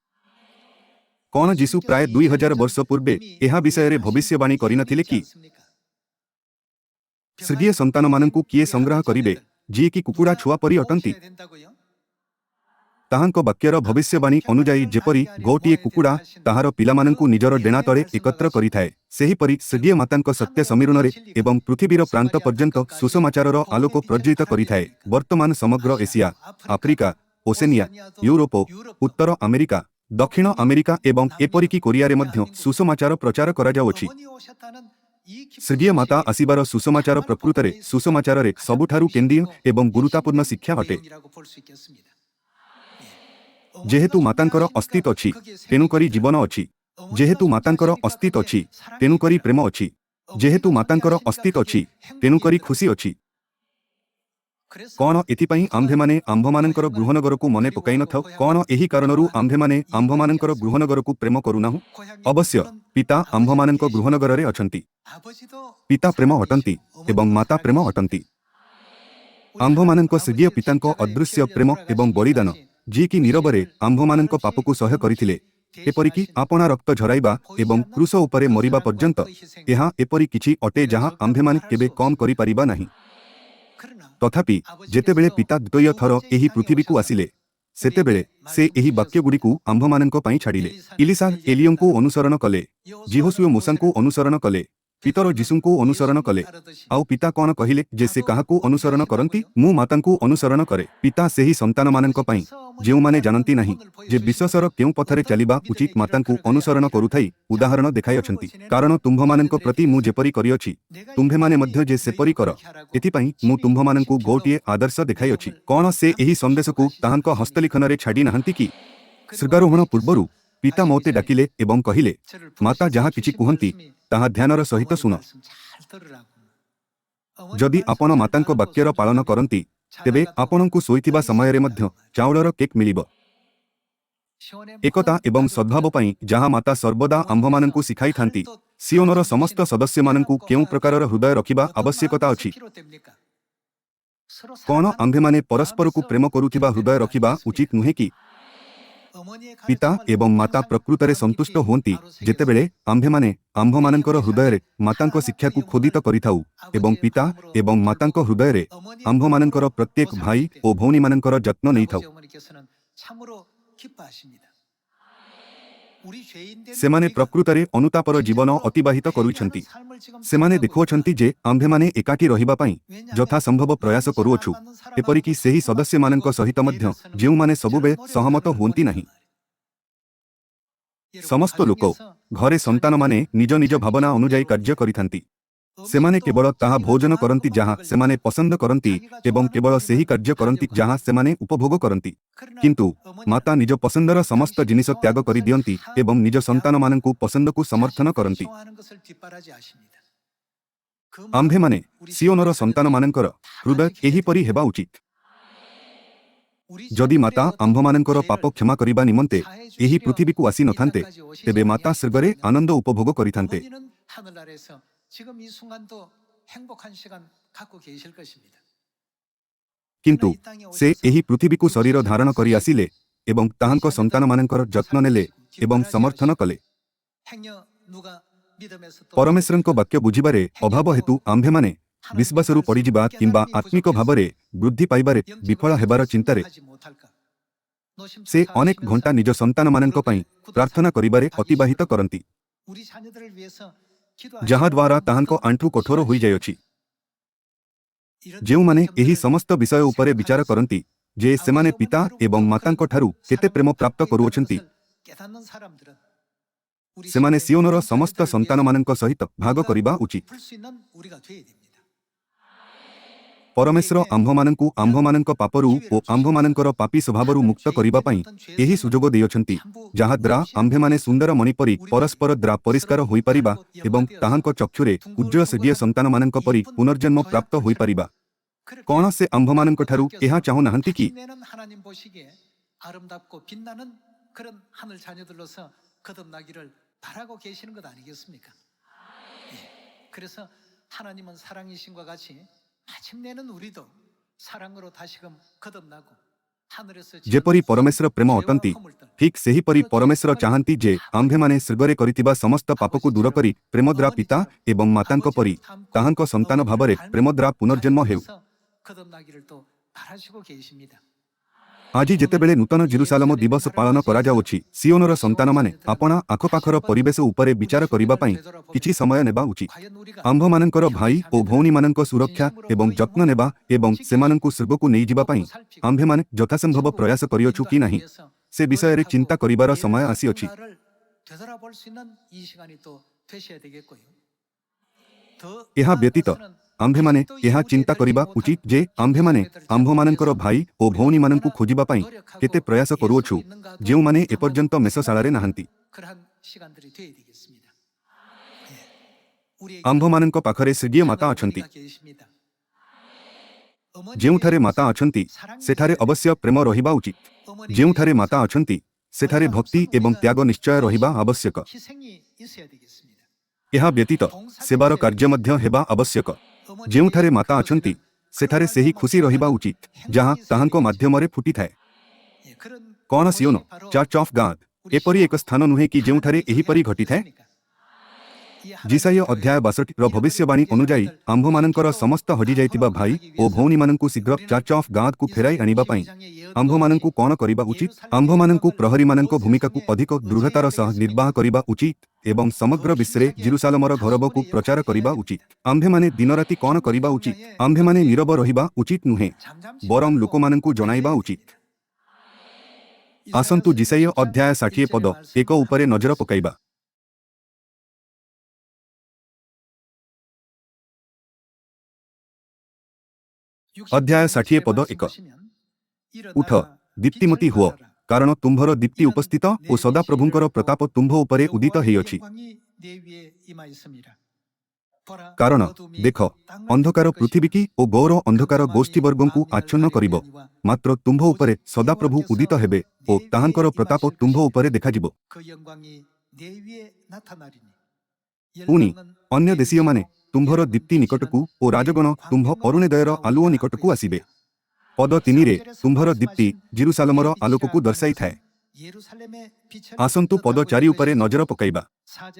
କ'ଣ ଯୀଶୁ ପ୍ରାୟ 2000 ବର୍ଷ ପୂର୍ବେ ଏହା ବିଷୟରେ ଭବିଷ୍ୟବାଣୀ କରିନଥିଲେ କି? ସ୍ୱର୍ଗୀୟ ସନ୍ତାନମାନଙ୍କୁ କିଏ ସଂଗ୍ରହ କରିବେ, ଯିଏକି କୁକୁଡ଼ା ଛୁଆ ପରି ଅଟନ୍ତି? ତାହାଙ୍କ ବାକ୍ୟର ଭବିଷ୍ୟବାଣୀ ଅନୁଯାୟୀ ଯେପରି ଗୋଟିଏ କୁକୁଡ଼ା ତାହାର ପିଲାମାନଙ୍କୁ ନିଜର ଡେଣା ତଳେ ଏକତ୍ର କରିଥାଏ, ସେହିପରି ସ୍ୱର୍ଗୀୟ ମାତାଙ୍କ ସତ୍ୟ ସମୀରଣରେ ଏବଂ ପୃଥିବୀର ପ୍ରାନ୍ତ ପର୍ଯ୍ୟନ୍ତ ସୁସମାଚାରର ଆଲୋକ ପ୍ରଜ୍ୱଳିତ କରିଥାଏ। ବର୍ତ୍ତମାନ ସମଗ୍ର ଏସିଆ, ଆଫ୍ରିକା, ଓସେନିଆ, ୟୁରୋପ, ଉତ୍ତର ଆମେରିକା, ଦକ୍ଷିଣ ଆମେରିକା ଏବଂ ଏପରିକି କୋରିଆରେ ମଧ୍ୟ ସୁସମାଚାର ପ୍ରଚାର କରାଯାଉଅଛି। ସ୍ୱର୍ଗୀୟ ମାତା ଆସିବାର ସୁସମାଚାର ପ୍ରକୃତରେ ସୁସମାଚାରରେ ସବୁଠାରୁ କେନ୍ଦ୍ରୀୟ ଏବଂ ଗୁରୁତ୍ୱପୂର୍ଣ୍ଣ ଶିକ୍ଷା ଅଟେ। ଯେହେତୁ ମାତାଙ୍କର ଅସ୍ତିତ୍ୱ ଅଛି, ତେଣୁକରି ଜୀବନ ଅଛି। ଯେହେତୁ ମାତାଙ୍କର ଅସ୍ତିତ୍ୱ ଅଛି, ତେଣୁକରି ପ୍ରେମ ଅଛି। ଯେହେତୁ ମାତାଙ୍କର ଅସ୍ତିତ୍ୱ ଅଛି, ତେଣୁକରି ଖୁସି ଅଛି। କ'ଣ ଏଥିପାଇଁ ଆମ୍ଭେମାନେ ଆମ୍ଭମାନଙ୍କର ଗୃହନଗରକୁ ମନେ ପକାଇନଥାଉ? କ'ଣ ଏହି କାରଣରୁ ଆମ୍ଭେମାନେ ଆମ୍ଭମାନଙ୍କର ଗୃହନଗରକୁ ପ୍ରେମ କରୁନାହୁଁ? ଅବଶ୍ୟ ପିତା ଆମ୍ଭମାନଙ୍କ ଗୃହନଗରରେ ଅଛନ୍ତି। ପିତା ପ୍ରେମ ଅଟନ୍ତି ଏବଂ ମାତା ପ୍ରେମ ଅଟନ୍ତି। ଆମ୍ଭମାନଙ୍କ ସ୍ୱର୍ଗୀୟ ପିତାଙ୍କ ଅଦୃଶ୍ୟ ପ୍ରେମ ଏବଂ ବଳିଦାନ, ଯିଏକି ନୀରବରେ ଆମ୍ଭମାନଙ୍କ ପାପକୁ ସହ୍ୟ କରିଥିଲେ, ଏପରିକି ଆପଣା ରକ୍ତ ଝରାଇବା ଏବଂ କ୍ରୁଶ ଉପରେ ମରିବା ପର୍ଯ୍ୟନ୍ତ, ଏହା ଏପରି କିଛି ଅଟେ ଯାହା ଆମ୍ଭେମାନେ କେବେ କମ୍ କରିପାରିବା ନାହିଁ। ତଥାପି ଯେତେବେଳେ ପିତା ଦ୍ୱିତୀୟ ଥର ଏହି ପୃଥିବୀକୁ ଆସିଲେ, ସେତେବେଳେ ସେ ଏହି ବାକ୍ୟଗୁଡ଼ିକୁ ଆମ୍ଭମାନଙ୍କ ପାଇଁ ଛାଡ଼ିଲେ। ଇଲିଶା ଏଲିୟଙ୍କୁ ଅନୁସରଣ କଲେ, ଜିହୋଶୁଆ ମୋଶାଙ୍କୁ ଅନୁସରଣ କଲେ, ପିତର ଯୀଶୁଙ୍କୁ ଅନୁସରଣ କଲେ। ଆଉ ପିତା କ'ଣ କହିଲେ ଯେ ସେ କାହାକୁ ଅନୁସରଣ କରନ୍ତି? ମୁଁ ମାତାଙ୍କୁ ଅନୁସରଣ କରେ। ପିତା ସେହି ସନ୍ତାନମାନଙ୍କ ପାଇଁ ଯେଉଁମାନେ ଜାଣନ୍ତି ନାହିଁ ଯେ ବିଶ୍ୱାସର କେଉଁ ପଥରେ ଚାଲିବା ଉଚିତ ମାତାଙ୍କୁ ଅନୁସରଣ କରୁଥାଇ ଉଦାହରଣ ଦେଖାଇଅଛନ୍ତି। କାରଣ ତୁମ୍ଭମାନଙ୍କ ପ୍ରତି ମୁଁ ଯେପରି କରିଅଛି, ତୁମ୍ଭେମାନେ ମଧ୍ୟ ଯେ ସେପରି କର, ଏଥିପାଇଁ ମୁଁ ତୁମ୍ଭମାନଙ୍କୁ ଗୋଟିଏ ଆଦର୍ଶ ଦେଖାଇଅଛି। କ'ଣ ସେ ଏହି ସନ୍ଦେଶକୁ ତାହାଙ୍କ ହସ୍ତଲିଖନରେ ଛାଡ଼ି ନାହାନ୍ତି କି? ସ୍ୱର୍ଗାରୋହଣ ପୂର୍ବରୁ ପିତା ମୋତେ ଡାକିଲେ ଏବଂ କହିଲେ, ମାତା ଯାହା କିଛି କୁହନ୍ତି ତାହା ଧ୍ୟାନର ସହିତ ଶୁଣ। ଯଦି ଆପଣ ମାତାଙ୍କ ବାକ୍ୟର ପାଳନ କରନ୍ତି, ତେବେ ଆପଣଙ୍କୁ ଶୋଇଥିବା ସମୟରେ ମଧ୍ୟ ଚାଉଳର କେକ୍ ମିଳିବ। ଏକତା ଏବଂ ସଦ୍ଭାବ ପାଇଁ ଯାହା ମାତା ସର୍ବଦା ଆମ୍ଭମାନଙ୍କୁ ଶିଖାଇଥାନ୍ତି, ସିଓନର ସମସ୍ତ ସଦସ୍ୟମାନଙ୍କୁ କେଉଁ ପ୍ରକାରର ହୃଦୟ ରଖିବା ଆବଶ୍ୟକତା ଅଛି? କ'ଣ ଆମ୍ଭେମାନେ ପରସ୍ପରକୁ ପ୍ରେମ କରୁଥିବା ହୃଦୟ ରଖିବା ଉଚିତ ନୁହେଁ କି? ପିତା ଏବଂ ମାତା ପ୍ରକୃତରେ ସନ୍ତୁଷ୍ଟ ହୁଅନ୍ତି ଯେତେବେଳେ ଆମ୍ଭେମାନେ ଆମ୍ଭମାନଙ୍କର ହୃଦୟରେ ମାତାଙ୍କ ଶିକ୍ଷାକୁ ଖୋଦିତ କରିଥାଉ ଏବଂ ପିତା ଏବଂ ମାତାଙ୍କ ହୃଦୟରେ ଆମ୍ଭମାନଙ୍କର ପ୍ରତ୍ୟେକ ଭାଇ ଓ ଭଉଣୀମାନଙ୍କର ଯତ୍ନ ନେଇଥାଉ। ସେମାନେ ପ୍ରକୃତରେ ଅନୁତାପର ଜୀବନ ଅତିବାହିତ କରୁଛନ୍ତି। ସେମାନେ ଦେଖୁଅଛନ୍ତି ଯେ ଆମ୍ଭେମାନେ ଏକାଠି ରହିବା ପାଇଁ ଯଥାସମ୍ଭବ ପ୍ରୟାସ କରୁଅଛୁ, ଏପରିକି ସେହି ସଦସ୍ୟମାନଙ୍କ ସହିତ ମଧ୍ୟ ଯେଉଁମାନେ ସବୁବେଳେ ସହମତ ହୁଅନ୍ତି ନାହିଁ। ସମସ୍ତ ଲୋକ ଘରେ ସନ୍ତାନମାନେ ନିଜ ନିଜ ଭାବନା ଅନୁଯାୟୀ କାର୍ଯ୍ୟ କରିଥାନ୍ତି। ସେମାନେ କେବଳ ତାହା ଭୋଜନ କରନ୍ତି ଯାହା ସେମାନେ ପସନ୍ଦ କରନ୍ତି ଏବଂ କେବଳ ସେହି କାର୍ଯ୍ୟ କରନ୍ତି ଯାହା ସେମାନେ ଉପଭୋଗ କରନ୍ତି। କିନ୍ତୁ ମାତା ନିଜ ପସନ୍ଦର ସମସ୍ତ ଜିନିଷ ତ୍ୟାଗ କରିଦିଅନ୍ତି ଏବଂ ନିଜ ସନ୍ତାନମାନଙ୍କୁ ପସନ୍ଦକୁ ସମର୍ଥନ କରନ୍ତି। ଆମ୍ଭେମାନେ ସିଓନର ସନ୍ତାନମାନଙ୍କର ହୃଦୟ ଏହିପରି ହେବା ଉଚିତ। ଯଦି ମାତା ଆମ୍ଭମାନଙ୍କର ପାପ କ୍ଷମା କରିବା ନିମନ୍ତେ ଏହି ପୃଥିବୀକୁ ଆସି ନଥାନ୍ତେ, ତେବେ ମାତା ସ୍ୱର୍ଗରେ ଆନନ୍ଦ ଉପଭୋଗ କରିଥାନ୍ତେ। କିନ୍ତୁ ସେ ଏହି ପୃଥିବୀକୁ ଶରୀର ଧାରଣ କରି ଆସିଲେ ଏବଂ ତାହାଙ୍କ ସନ୍ତାନମାନଙ୍କର ଯତ୍ନ ନେଲେ ଏବଂ ସମର୍ଥନ କଲେ। ପରମେଶ୍ୱରଙ୍କ ବାକ୍ୟ ବୁଝିବାରେ ଅଭାବ ହେତୁ ଆମ୍ଭେମାନେ ବିଶ୍ୱାସରୁ ପଡ଼ିଯିବା କିମ୍ବା ଆତ୍ମିକ ଭାବରେ ବୃଦ୍ଧି ପାଇବାରେ ବିଫଳ ହେବାର ଚିନ୍ତାରେ ସେ ଅନେକ ଘଣ୍ଟା ନିଜ ସନ୍ତାନମାନଙ୍କ ପାଇଁ ପ୍ରାର୍ଥନା କରିବାରେ ଅତିବାହିତ କରନ୍ତି, ଯାହାଦ୍ୱାରା ତାହାଙ୍କ ଆଣ୍ଠୁ କଠୋର ହୋଇଯାଇଅଛି। ଯେଉଁମାନେ ଏହି ସମସ୍ତ ବିଷୟ ଉପରେ ବିଚାର କରନ୍ତି ଯେ ସେମାନେ ପିତା ଏବଂ ମାତାଙ୍କ ଠାରୁ କେତେ ପ୍ରେମ ପ୍ରାପ୍ତ କରୁଅଛନ୍ତି, ସେମାନେ ସିଓନର ସମସ୍ତ ସନ୍ତାନମାନଙ୍କ ସହିତ ଭାଗ କରିବା ଉଚିତ। ପରମେଶ୍ୱର ଆମ୍ଭମାନଙ୍କୁ ଆମ୍ଭମାନଙ୍କ ପାପରୁ ଓ ଆମ୍ଭମାନଙ୍କର ପାପୀ ସ୍ୱଭାବରୁ ମୁକ୍ତ କରିବା ପାଇଁ ଏହି ସୁଯୋଗ ଦେଇଅଛନ୍ତି, ଯାହାଦ୍ୱାରା ଆମ୍ଭେମାନେ ସୁନ୍ଦର ମଣି ପରି ପରସ୍ପର ଦ୍ୱାରା ପରିଷ୍କାର ହୋଇପାରିବା ଏବଂ ତାହାଙ୍କ ଚକ୍ଷୁରେ ଉଜ୍ଜ୍ୱଳ ସେଡିଏ ସନ୍ତାନମାନଙ୍କ ପରି ପୁନର୍ଜନ୍ମ ପ୍ରାପ୍ତ ହୋଇପାରିବା। କଣ ସେ ଆମ୍ଭମାନଙ୍କଠାରୁ ଏହା ଚାହୁଁନାହାନ୍ତି କି? ଯେପରି ପରମେଶ୍ୱର ପ୍ରେମ ଅଟନ୍ତି, ଠିକ୍ ସେହିପରି ପରମେଶ୍ୱର ଚାହାନ୍ତି ଯେ ଆମ୍ଭେମାନେ ସ୍ୱର୍ଗରେ କରିଥିବା ସମସ୍ତ ପାପକୁ ଦୂର କରି ପ୍ରେମ ଦ୍ୱାରା ପିତା ଏବଂ ମାତାଙ୍କ ପରି ତାହାଙ୍କ ସନ୍ତାନ ଭାବରେ ପ୍ରେମ ଦ୍ୱାରା ପୁନର୍ଜନ୍ମ ହେଉ। ଆଜି ଯେତେବେଳେ ନୂତନ ଜେରୁସାଲେମ ଦିବସ ପାଳନ କରାଯାଉଅଛି, ସିଓନର ସନ୍ତାନମାନେ ଆପଣା ଆଖପାଖର ପରିବେଶ ଉପରେ ବିଚାର କରିବା ପାଇଁ କିଛି ସମୟ ନେବା ଉଚିତ। ଆମ୍ଭମାନଙ୍କର ଭାଇ ଓ ଭଉଣୀମାନଙ୍କ ସୁରକ୍ଷା ଏବଂ ଯତ୍ନ ନେବା ଏବଂ ସେମାନଙ୍କୁ ସ୍ୱର୍ଗକୁ ନେଇଯିବା ପାଇଁ ଆମ୍ଭେମାନେ ଯଥାସମ୍ଭବ ପ୍ରୟାସ କରିଅଛୁ କି ନାହିଁ, ସେ ବିଷୟରେ ଚିନ୍ତା କରିବାର ସମୟ ଆସିଅଛି। ଏହା ବ୍ୟତୀତ ଆମ୍ଭେମାନେ ଏହା ଚିନ୍ତା କରିବା ଉଚିତ ଯେ ଆମ୍ଭେମାନେ ଆମ୍ଭମାନଙ୍କର ଭାଇ ଓ ଭଉଣୀମାନଙ୍କୁ ଖୋଜିବା ପାଇଁ କେତେ ପ୍ରୟାସ କରୁଅଛୁ, ଯେଉଁମାନେ ଏପର୍ଯ୍ୟନ୍ତ ମେଷଶାଳାରେ ନାହାନ୍ତି। ଆମ୍ଭମାନଙ୍କ ପାଖରେ ସେଡିଏ ମାତା ଅଛନ୍ତି। ଯେଉଁଠାରେ ମାତା ଅଛନ୍ତି ସେଠାରେ ଅବଶ୍ୟ ପ୍ରେମ ରହିବା ଉଚିତ। ଯେଉଁଠାରେ ମାତା ଅଛନ୍ତି ସେଠାରେ ଭକ୍ତି ଏବଂ ତ୍ୟାଗ ନିଶ୍ଚୟ ରହିବା ଆବଶ୍ୟକ। ଏହା ବ୍ୟତୀତ ସେବାର କାର୍ଯ୍ୟ ମଧ୍ୟ ହେବା ଆବଶ୍ୟକ। ଯେଉଁଠାରେ ମାତା ଅଛନ୍ତି ସେଠାରେ ସେହି ଖୁସି ରହିବା ଉଚିତ ଯାହା ତାହାଙ୍କ ମାଧ୍ୟମରେ ଫୁଟିଥାଏ। କଣ ସିଓନ, ଚର୍ଚ୍ଚ ଅଫ୍ ଗାଡ୍ ଏପରି ଏକ ସ୍ଥାନ ନୁହେଁ କି ଯେଉଁଠାରେ ଏହିପରି ଘଟିଥାଏ? ଯିଶାୟ ଅଧ୍ୟାୟ 62ର ଭବିଷ୍ୟବାଣୀ ଅନୁଯାୟୀ ଆମ୍ଭମାନଙ୍କର ସମସ୍ତ ହଜିଯାଇଥିବା ଭାଇ ଓ ଭଉଣୀମାନଙ୍କୁ ଶୀଘ୍ର ଚର୍ଚ୍ଚ ଅଫ୍ ଗାଡ୍କୁ ଫେରାଇ ଆଣିବା ପାଇଁ ଆମ୍ଭମାନଙ୍କୁ କଣ କରିବା ଉଚିତ? ଆମ୍ଭମାନଙ୍କୁ ପ୍ରହରୀମାନଙ୍କ ଭୂମିକାକୁ ଅଧିକ ଦୃଢ଼ତାର ସହ ନିର୍ବାହ କରିବା ଉଚିତ ଏବଂ ସମଗ୍ର ବିଶ୍ୱରେ ଜେରୁସାଲେମର ଗୌରବକୁ ପ୍ରଚାର କରିବା ଉଚିତ। ଆମ୍ଭେମାନେ ଦିନରାତି କଣ କରିବା ଉଚିତ? ଆମ୍ଭେମାନେ ନୀରବ ରହିବା ଉଚିତ ନୁହେଁ, ବରଂ ଲୋକମାନଙ୍କୁ ଜଣାଇବା ଉଚିତ। ଆସନ୍ତୁ ଯିଶାୟ ଅଧ୍ୟାୟ 60 ପଦ 1 ଉପରେ ନଜର ପକାଇବା। ଅଧ୍ୟାୟ 60 ପଦ 1। ଉଠ, ଦୀପ୍ତିମତୀ ହୁଅ, କାରଣ ତୁମ୍ଭର ଦୀପ୍ତି ଉପସ୍ଥିତ ଓ ସଦାପ୍ରଭୁଙ୍କର ପ୍ରତାପ ତୁମ୍ଭ ଉପରେ ଉଦିତ ହେଇଅଛି। କାରଣ ଦେଖ, ଅନ୍ଧକାର ପୃଥିବୀକି ଓ ଗୌର ଅନ୍ଧକାର ଗୋଷ୍ଠୀବର୍ଗଙ୍କୁ ଆଚ୍ଛନ୍ନ କରିବ, ମାତ୍ର ତୁମ୍ଭ ଉପରେ ସଦାପ୍ରଭୁ ଉଦିତ ହେବେ ଓ ତାହାଙ୍କର ପ୍ରତାପ ତୁମ୍ଭ ଉପରେ ଦେଖାଯିବ। ପୁଣି ଅନ୍ୟ ଦେଶୀୟମାନେ ତୁମ୍ଭର ଦୀପ୍ତି ନିକଟକୁ ଓ ରାଜଗଣ ତୁମ୍ଭ ଅରୁଣୋଦୟର ଆଲୁଅ ନିକଟକୁ ଆସିବେ। ପଦ 3ରେ ତୁମ୍ଭର ଦୀପ୍ତି ଜେରୁସାଲେମର ଆଲୋକକୁ ଦର୍ଶାଇଥାଏ। ଆସନ୍ତୁ ପଦ 4 ଉପରେ ନଜର ପକାଇବା।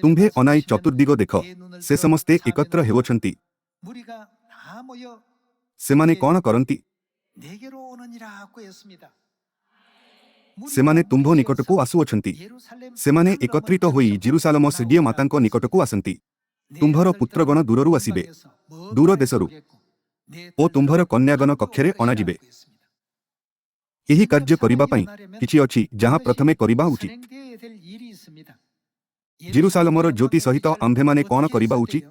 ତୁମ୍ଭେ ଅନାଇ ଚତୁର୍ଦିଗ ଦେଖ, ସେ ସମସ୍ତେ ଏକତ୍ର ହେଉଛନ୍ତି। ସେମାନେ କଣ କରନ୍ତି? सेमाने तुम्भ निकटकू आसुअछंती सेमाने एकत्रित होई जेरुसालेम सीडीए मातांको निकटकू आसंती तुम्भर पुत्रगण दूररू आसिबे दूर देशरू ओ तुम्भर कन्यागण कक्षरे अणाजिबे एही कार्य करिबा पई किछि अछि जहाँ प्रथमे करिबा उचित जेरुसालेमर ज्योति सहित आम्भेमाने कोन करिबा उचित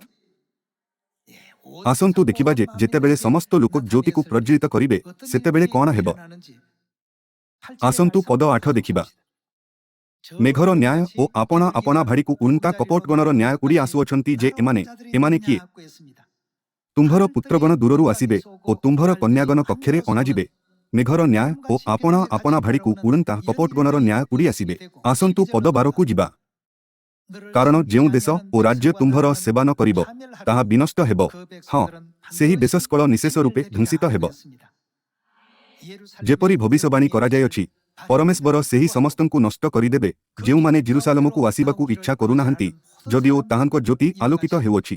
आसंतु देखिबा जे जेतेबेले समस्त लोक ज्योति को प्रज्वलित करिबे सेतेबेले कोन हेबो आसंतु पद 8 देखिबा मेघर न्याय ओ आपना आपना भाड़ी को उन्ता कपटगणर न्याय उड़ी आसुअछंती जे एमाने किए तुम्भर पुत्रगण दूररू आसिबे ओ तुम्भर कन्यागण कक्षरे अणाजिबे मेघर न्याय ओ आपना आपना भाड़ी को उड़ंता कपटगणर न्याय उड़ी आसिबे आसंतु पद 12 को जिबा कारण जेउ देश ओ राज्य तुम्भर सेवा न करिबो ताहा विनष्ट हेबो हां सेही देशस्कल निशेष रूपे ध्वंसित हेबो जेपरी भविष्यवाणी करा जाय अछि परमेश्वर सेही समस्तंकु नष्ट करिदेबे जेउ माने जेरुसालेमकु आसिबाकु इच्छा करूनाहांती जदिओ ताहांको ज्योति आलोकित हेउछि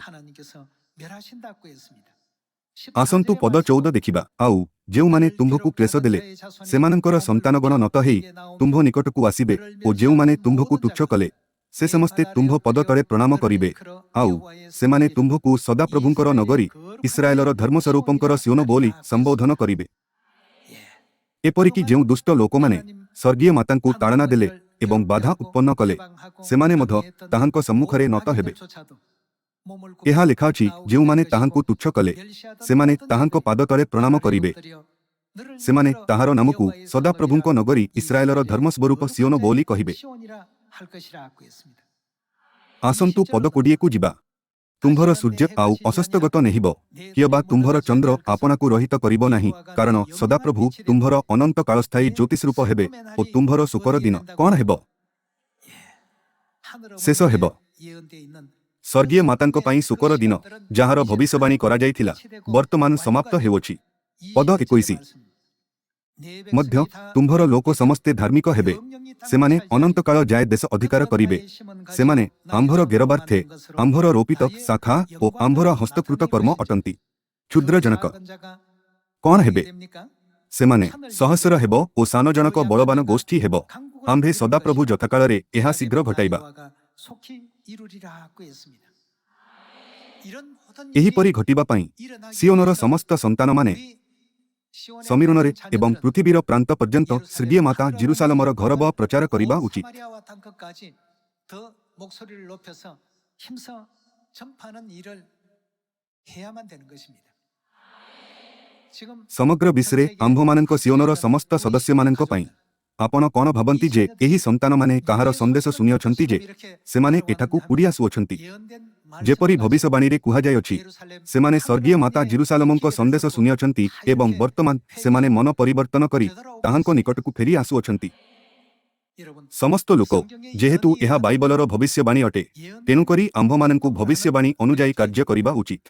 आसंतु पद 14 देखिबा आउ जेउ माने तुम्भकु क्लेश देले सेमानंकर संतानगण नत हेई तुम्भ निकटकु आसिबे ओ जेउ माने तुम्भकु तुच्छ कले से समस्ते तुम्भ पद तळे प्रणाम करिबे आउ सेमाने तुम्भकु सदाप्रभुंकर नगरी इस्राएलर धर्मस्वरूपंकर सियोन बोली संबोधन करिबे एपरिकी जेउ दुष्ट लोकमाने स्वर्गीय मातांकु ताड़ना देले एवं बाधा उत्पन्न कले सेमाने मध्य ताहांको सम्मुखरे नत हेबे एहा लिखा अछि जेउ माने ताहांकु तुच्छ कले सेमाने ताहांको पाद तळे प्रणाम करिबे सेमाने ताहार नामकु सदाप्रभुंको नगरी इस्राएलर धर्मस्वरूप सियोन बोली कहिबे आसंतु पद 20 को जिबा तुम्भर सूर्य आउ अशस्तगत नेहिब कियबा तुम्भर चंद्र आपनाकु रहित करिब नाही कारण सदाप्रभु तुम्भर अनंत कालस्थायी ज्योतिषरूप हेबे ओ तुम्भर सुकर दिन कोन हेबो शेष हेबो स्वर्गीय मातांको पाई सुकर दिन जहार भविष्यवाणी करा जायथिला वर्तमान समाप्त हेउछि पद 21 मध्य तुम्भर लोक समस्ते धार्मिक हेबे सेमाने अनंत काल जाय देश अधिकार करिबे सेमाने आंभर गेरबार्थे आंभर रोपित शाखा ओ आंभर हस्तकृत कर्म अटंती क्षुद्र जनक कोन हेबे सेमाने सहस्र हेबो ओ सान जनक बलवान गोष्ठी हेबो आंभे सदाप्रभु जथाकाଳରେ ଏହା ଶୀଘ୍ର ଘଟାଇବା एहीपरि घटिबा पई सियोनर समस्त संतान माने समीरणरे एवं पृथ्वीर प्रांत पर्यंत स्वर्गीय माता जेरुसालेमर घरब प्रचार करिबा उचित समग्र विश्वरे आंभमानंक सियोनर समस्त सदस्य मानंक पई आपण कोन भाबंती जे एही संतान माने काहार संदेश सुनियछंती जे सेमाने एठाकु उडी आसुअछंती जेपरी भविष्यवाणी रे कुहा जाय अछि सेमाने स्वर्गीय माता जेरुसालेमंक संदेश सुनियछंती एवं वर्तमान सेमाने मन परिवर्तन करी ताहांको निकटकु फेरी आसुअछंती समस्त लोक जेहेतु एहा बाइबलर भविष्यवाणी अटे तेनु करी आंभमानंकु भविष्यवाणी अनुଯାयी कार्य करिबा उचित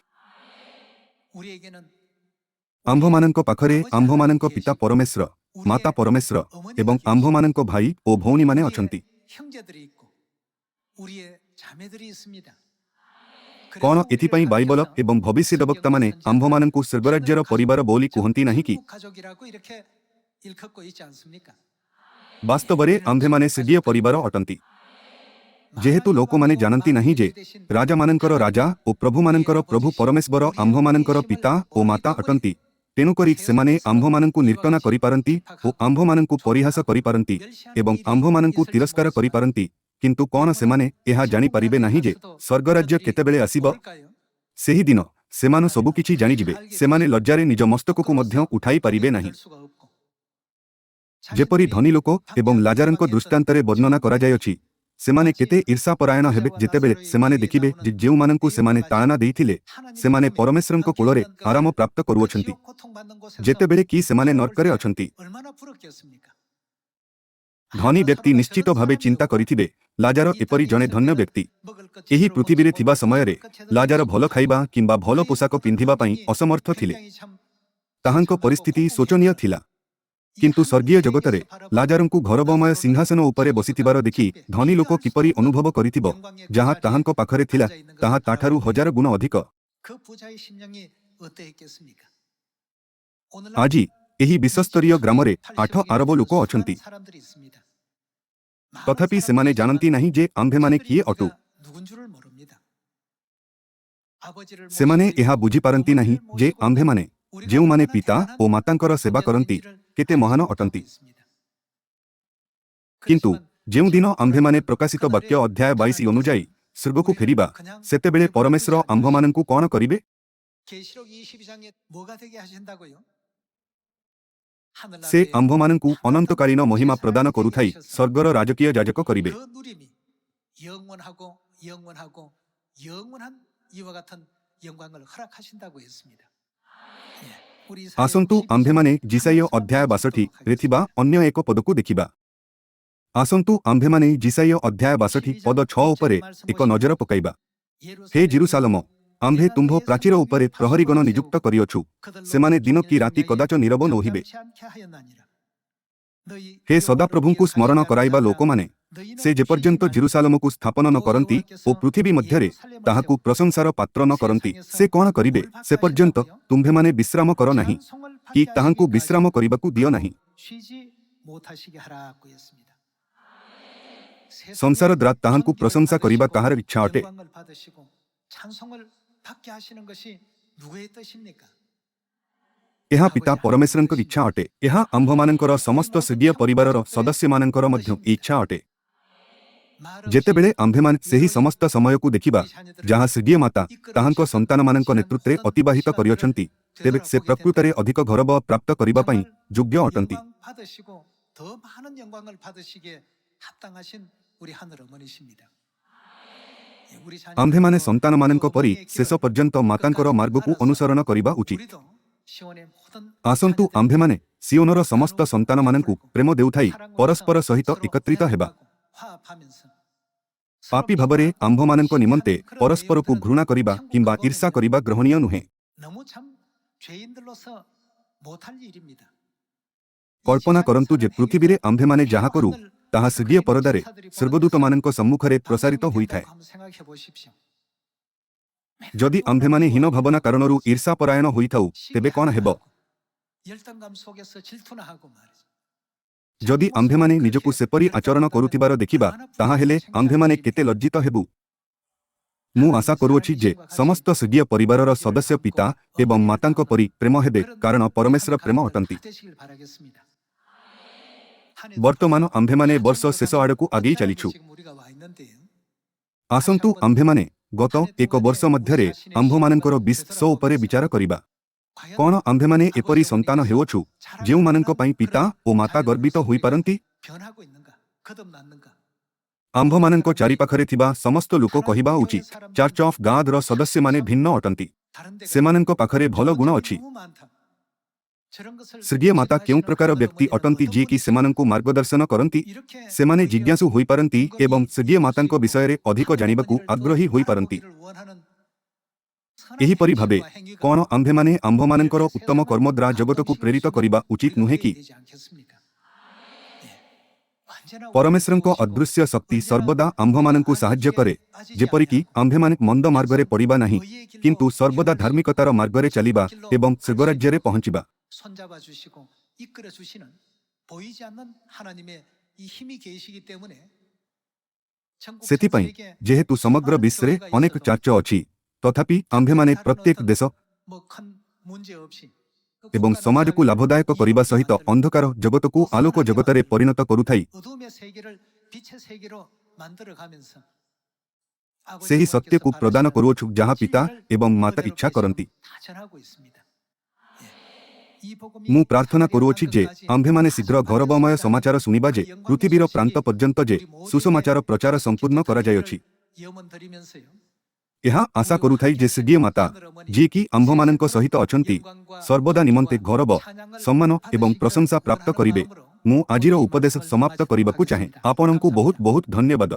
आंभमानंक पाखरे आंभमानंक पिता परमेश्वर माता परमेश्वर एवं आंभमानंक भाई ओ भौणी माने अछंती कोन एथिपाई बाइबल एवं भविष्यद्वक्ता माने आंभमानंकु स्वर्गराज्यर परिवार बोली कुहंती नाही कि वास्तवरे आंभेमाने स्वर्गीय परिवार अटंती जेहेतु लोक माने जानंती नाही जे राजा मानंकर राजा ओ प्रभु मानंकर प्रभु परमेश्वर आंभमानंकर पिता ओ माता अटंती तेणुकरी सेमाने आंभमानंकु निर्तना करि पारंती ओ आंभमानंकु परिहास करि पारंती एवं आंभमानंकु तिरस्कार करि पारंती किंतु कोन सेमाने एहा जानि परिबे नाही जे स्वर्गराज्य केतेबेले आसीबो सेही दिन सेमान सबु किछि जानि जिबे सेमाने लज्जारे निज मस्तककु मध्य उठाई परिबे नाही जेपरी धनी लोक एवं लाजारंको दृष्टांतरे वर्णना करा जाय अछि सेमाने केते ईर्षापरायण हेबे जेतेबेले सेमाने देखिबे जे जेउ मानंकु सेमाने ताळना देइथिले सेमाने परमेश्वरंको कोଳରେ आराम प्राप्त करूअछंती जेतेबेले कि सेमाने नरकरे अछंती धनी व्यक्ति निश्चित भावे चिंता करिथिबे लाजार एपरी जने धन्य व्यक्ति एही पृथ्वीरे थिबा समयरे लाजार भल खाइबा किंबा भल पोशाक पिंधिबा पई असमर्थ थिले ताहांको परिस्थिति शोचनीय थिला किंतु स्वर्गीय जगतरे लाजारंकु घरबमय सिंहासन उपरे बसिथिबार देखि धनी लोक किपरि अनुभव करिथिबो जहा ताहांको पाखरे थिला ताहा ताठारु हजार गुण अधिक आजि ଏହି ବିଶ୍ୱସ୍ତରୀୟ ଗ୍ରାମରେ 8 ଆରବ ଲୋକ ଅଛନ୍ତି। ତଥାପି ସେମାନେ ଜାଣନ୍ତି ନାହିଁ ଯେ ଆମ୍ଭେମାନେ କିଏ ଅଟୁ। ସେମାନେ ଏହା ବୁଝିପାରନ୍ତି ନାହିଁ ଯେ ଆମ୍ଭେମାନେ ଯେଉଁମାନେ ପିତା ଓ ମାତାଙ୍କର ସେବା କରନ୍ତି କେତେ ମହାନ ଅଟନ୍ତି। କିନ୍ତୁ ଯେଉଁଦିନ ଆମ୍ଭେମାନେ ପ୍ରକାଶିତ ବାକ୍ୟ ଅଧ୍ୟାୟ 22 ଅନୁଯାୟୀ ସ୍ୱର୍ଗକୁ ଫେରିବା, ସେତେବେଳେ ପରମେଶ୍ୱର ଆମ୍ଭମାନଙ୍କୁ କ'ଣ କରିବେ? ସେ ଆମ୍ଭମାନଙ୍କୁ ଅନନ୍ତକାଳୀନ ମହିମା ପ୍ରଦାନ କରୁଥାଇ ସ୍ୱର୍ଗର ରାଜକୀୟ ଯାଜକ କରିବେ। ଆସନ୍ତୁ ଆମ୍ଭେମାନେ ଯିଶାୟ ଅଧ୍ୟାୟ 62ରେ ଥିବା ଅନ୍ୟ ଏକ ପଦକୁ ଦେଖିବା। ଆସନ୍ତୁ ଆମ୍ଭେମାନେ ଯିଶାୟ ଅଧ୍ୟାୟ 62 ପଦ 6 ଉପରେ ଏକ ନଜର ପକାଇବା। ହେ ଜେରୁସାଲେମ, ଆମ୍ଭେ ତୁମ୍ଭ ପ୍ରାଚୀର ଉପରେ ପ୍ରହରୀଗଣ ନିଯୁକ୍ତ କରିଅଛୁ, ସେମାନେ ଦିନ କି ରାତି କଦାଚ ନୀରବ ନୋହିବେ। ହେ ସଦାପ୍ରଭୁଙ୍କୁ ସ୍ମରଣ କରାଇବା ଲୋକମାନେ, ସେ ଯେପର୍ଯ୍ୟନ୍ତ ଜେରୁସାଲେମକୁ ସ୍ଥାପନ ନ କରନ୍ତି ଓ ପୃଥିବୀ ମଧ୍ୟରେ ତାହାକୁ ପ୍ରଶଂସାର ପାତ୍ର ନ କରନ୍ତି, ସେ କ'ଣ କରିବେ? ସେ ପର୍ଯ୍ୟନ୍ତ ତୁମ୍ଭେମାନେ ବିଶ୍ରାମ କର ନାହିଁ, କି ତାହାଙ୍କୁ ବିଶ୍ରାମ କରିବାକୁ ଦିଅ ନାହିଁ। ସଂସାର ଦ୍ୱାରା ତାହାଙ୍କୁ ପ୍ରଶଂସା କରିବା କାହାର ଇଚ୍ଛା ଅଟେ? ଏହା ପିତା ପରମେଶ୍ୱରଙ୍କ ଇଚ୍ଛା ଅଟେ। ଏହା ଆମ୍ଭମାନଙ୍କର ସମସ୍ତ ସ୍ୱର୍ଗୀୟ ପରିବାରର ସଦସ୍ୟମାନଙ୍କର ମଧ୍ୟ ଇଚ୍ଛା ଅଟେ। ଯେତେବେଳେ ଆମ୍ଭେମାନେ ସେହି ସମସ୍ତ ସମୟକୁ ଦେଖିବା ଯାହା ସ୍ୱର୍ଗୀୟ ମାତା ତାହାଙ୍କ ସନ୍ତାନମାନଙ୍କ ନେତୃତ୍ୱରେ ଅତିବାହିତ କରିଅଛନ୍ତି, ତେବେ ସେ ପ୍ରକୃତରେ ଅଧିକ ଗୌରବ ପ୍ରାପ୍ତ କରିବା ପାଇଁ ଯୋଗ୍ୟ ଅଟନ୍ତି। ଆମ୍ଭେମାନେ ସନ୍ତାନମାନଙ୍କ ପରି ଶେଷ ପର୍ଯ୍ୟନ୍ତ ମାତାଙ୍କର ମାର୍ଗକୁ ଅନୁସରଣ କରିବା ଉଚିତ। ଆସନ୍ତୁ ଆମ୍ଭେମାନେ ସିଓନର ସମସ୍ତ ସନ୍ତାନମାନଙ୍କୁ ପ୍ରେମ ଦେଉଥାଇ ପରସ୍ପର ସହିତ ଏକତ୍ରିତ ହେବା। ପାପୀ ଭାବରେ ଆମ୍ଭମାନଙ୍କ ନିମନ୍ତେ ପରସ୍ପରକୁ ଘୃଣା କରିବା କିମ୍ବା ଈର୍ଷା କରିବା ଗ୍ରହଣୀୟ ନୁହେଁ। କଳ୍ପନା କରନ୍ତୁ ଯେ ପୃଥିବୀରେ ଆମ୍ଭେମାନେ ଯାହା କରୁ ତାହା ସ୍ୱର୍ଗୀୟ ପରଦାରେ ସ୍ୱର୍ଗଦୂତମାନଙ୍କ ସମ୍ମୁଖରେ ପ୍ରସାରିତ ହୋଇଥାଏ। ଯଦି ଆମ୍ଭେମାନେ ହୀନ ଭାବନା କାରଣରୁ ଈର୍ଷାପରାୟଣ ହୋଇଥାଉ, ତେବେ କ'ଣ ହେବ? ଯଦି ଆମ୍ଭେମାନେ ନିଜକୁ ସେପରି ଆଚରଣ କରୁଥିବାର ଦେଖିବା, ତାହାହେଲେ ଆମ୍ଭେମାନେ କେତେ ଲଜ୍ଜିତ ହେବୁ। ମୁଁ ଆଶା କରୁଅଛି ଯେ ସମସ୍ତ ସ୍ୱର୍ଗୀୟ ପରିବାରର ସଦସ୍ୟ ପିତା ଏବଂ ମାତାଙ୍କ ପରି ପ୍ରେମ ହେବେ, କାରଣ ପରମେଶ୍ୱର ପ୍ରେମ ଅଟନ୍ତି। ବର୍ତ୍ତମାନ ଆମ୍ଭେମାନେ ବର୍ଷ ଶେଷ ଆଡ଼କୁ ଆଗେଇ ଚାଲିଛୁ। ଆସନ୍ତୁ ଆମ୍ଭେମାନେ ଗତ ଏକ ବର୍ଷ ମଧ୍ୟରେ ଆମ୍ଭମାନଙ୍କର ବିଶ୍ୱାସ ଉପରେ ବିଚାର କରିବା। କ'ଣ ଆମ୍ଭେମାନେ ଏପରି ସନ୍ତାନ ହେଉଛୁ ଯେଉଁମାନଙ୍କ ପାଇଁ ପିତା ଓ ମାତା ଗର୍ବିତ ହୋଇପାରନ୍ତି? ଆମ୍ଭମାନଙ୍କ ଚାରିପାଖରେ ଥିବା ସମସ୍ତ ଲୋକ କହିବା ଉଚିତ, ଚର୍ଚ୍ଚ ଅଫ୍ ଗାଡର ସଦସ୍ୟମାନେ ଭିନ୍ନ ଅଟନ୍ତି। ସେମାନଙ୍କ ପାଖରେ ଭଲ ଗୁଣ ଅଛି। ସ୍ୱର୍ଗୀୟ ମାତା କେଉଁ ପ୍ରକାର ବ୍ୟକ୍ତି ଅଟନ୍ତି ଯିଏକି ସେମାନଙ୍କୁ ମାର୍ଗଦର୍ଶନ କରନ୍ତି? ସେମାନେ ଜିଜ୍ଞାସୁ ହୋଇପାରନ୍ତି ଏବଂ ସ୍ୱର୍ଗୀୟ ମାତାଙ୍କ ବିଷୟରେ ଅଧିକ ଜାଣିବାକୁ ଆଗ୍ରହୀ ହୋଇପାରନ୍ତି। ଏହିପରି ଭାବେ କ'ଣ ଆମ୍ଭେମାନେ ଆମ୍ଭମାନଙ୍କର ଉତ୍ତମ କର୍ମ ଦ୍ୱାରା ଜଗତକୁ ପ୍ରେରିତ କରିବା ଉଚିତ ନୁହେଁ କି? ପରମେଶ୍ୱରଙ୍କ ଅଦୃଶ୍ୟ ଶକ୍ତି ସର୍ବଦା ଆମ୍ଭମାନଙ୍କୁ ସାହାଯ୍ୟ କରେ, ଯେପରିକି ଆମ୍ଭେମାନେ ମନ୍ଦ ମାର୍ଗରେ ପଡ଼ିବା ନାହିଁ, କିନ୍ତୁ ସର୍ବଦା ଧାର୍ମିକତାର ମାର୍ଗରେ ଚାଲିବା ଏବଂ ସ୍ୱର୍ଗରାଜ୍ୟରେ ପହଞ୍ଚିବା। ସେଥିପାଇଁ ଯେହେତୁ ସମଗ୍ର ବିଶ୍ୱରେ ଅନେକ ଚର୍ଚ୍ଚ ଅଛି, ତଥାପି ଆମ୍ଭେମାନେ ପ୍ରତ୍ୟେକ ଦେଶ ଏବଂ ସମାଜକୁ ଲାଭଦାୟକ କରିବା ସହିତ ଅନ୍ଧକାର ଜଗତକୁ ଆଲୋକ ଜଗତରେ ପରିଣତ କରୁଥାଇ ସେହି ସତ୍ୟକୁ ପ୍ରଦାନ କରୁଅଛୁ ଯାହା ପିତା ଏବଂ ମାତା ଇଚ୍ଛା କରନ୍ତି। ମୁଁ ପ୍ରାର୍ଥନା କରୁଅଛି ଯେ ଆମ୍ଭେମାନେ ଶୀଘ୍ର ଗୌରବମୟ ସମାଚାର ଶୁଣିବା ଯେ ପୃଥିବୀର ପ୍ରାନ୍ତ ପର୍ଯ୍ୟନ୍ତ ଯେ ସୁସମାଚାର ପ୍ରଚାର ସମ୍ପୂର୍ଣ୍ଣ କରାଯାଇଅଛି। ଏହା ଆଶା କରୁଥାଇ ଯେ ସ୍ୱର୍ଗୀୟ ମାତା ଯିଏକି ଆମ୍ଭମାନଙ୍କ ସହିତ ଅଛନ୍ତି ସର୍ବଦା ନିମନ୍ତେ ଗୌରବ, ସମ୍ମାନ ଏବଂ ପ୍ରଶଂସା ପ୍ରାପ୍ତ କରିବେ। ମୁଁ ଆଜିର ଉପଦେଶ ସମାପ୍ତ କରିବାକୁ ଚାହେଁ। ଆପଣଙ୍କୁ ବହୁତ ବହୁତ ଧନ୍ୟବାଦ।